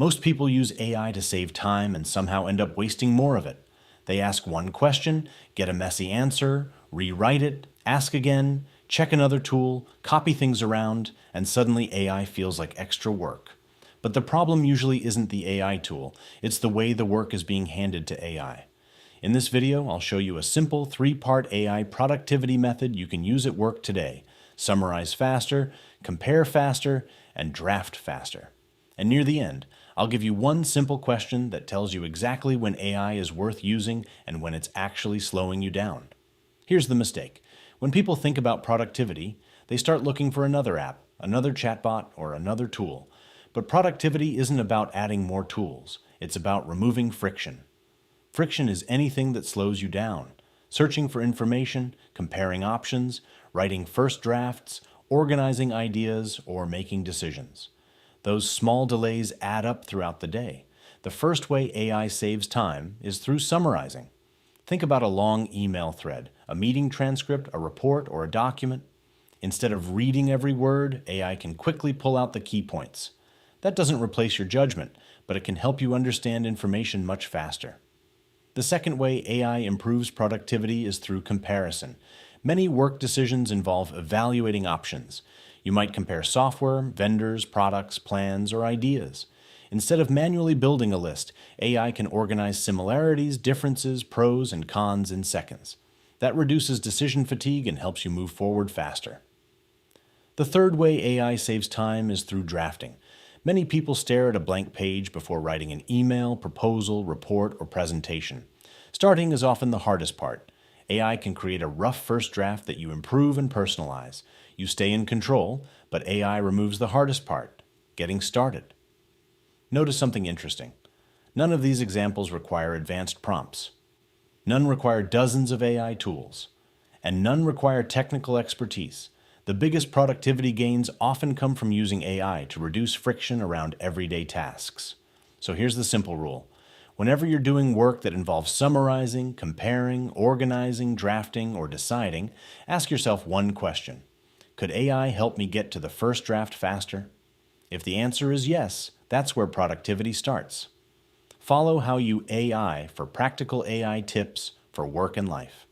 Most people use AI to save time and somehow end up wasting more of it. They ask one question, get a messy answer, rewrite it, ask again, check another tool, copy things around, and suddenly AI feels like extra work. But the problem usually isn't the AI tool, it's the way the work is being handed to AI. In this video, I'll show you a simple 3-part AI productivity method you can use at work today. Summarize faster, compare faster, and draft faster. And near the end, I'll give you one simple question that tells you exactly when AI is worth using and when it's actually slowing you down. Here's the mistake. When people think about productivity, they start looking for another app, another chatbot, or another tool. But productivity isn't about adding more tools. It's about removing friction. Friction is anything that slows you down. Searching for information, comparing options, writing first drafts, organizing ideas, or making decisions. Those small delays add up throughout the day. The first way AI saves time is through summarizing. Think about a long email thread, a meeting transcript, a report, or a document. Instead of reading every word, AI can quickly pull out the key points. That doesn't replace your judgment, but it can help you understand information much faster. The second way AI improves productivity is through comparison. Many work decisions involve evaluating options. You might compare software, vendors, products, plans, or ideas. Instead of manually building a list, AI can organize similarities, differences, pros, and cons in seconds. That reduces decision fatigue and helps you move forward faster. The third way AI saves time is through drafting. Many people stare at a blank page before writing an email, proposal, report, or presentation. Starting is often the hardest part. AI can create a rough first draft that you improve and personalize. You stay in control, but AI removes the hardest part, getting started. Notice something interesting. None of these examples require advanced prompts. None require dozens of AI tools. And none require technical expertise. The biggest productivity gains often come from using AI to reduce friction around everyday tasks. So here's the simple rule. Whenever you're doing work that involves summarizing, comparing, organizing, drafting, or deciding, ask yourself one question. Could AI help me get to the first draft faster? If the answer is yes, that's where productivity starts. Follow HowYouAI for practical AI tips for work and life.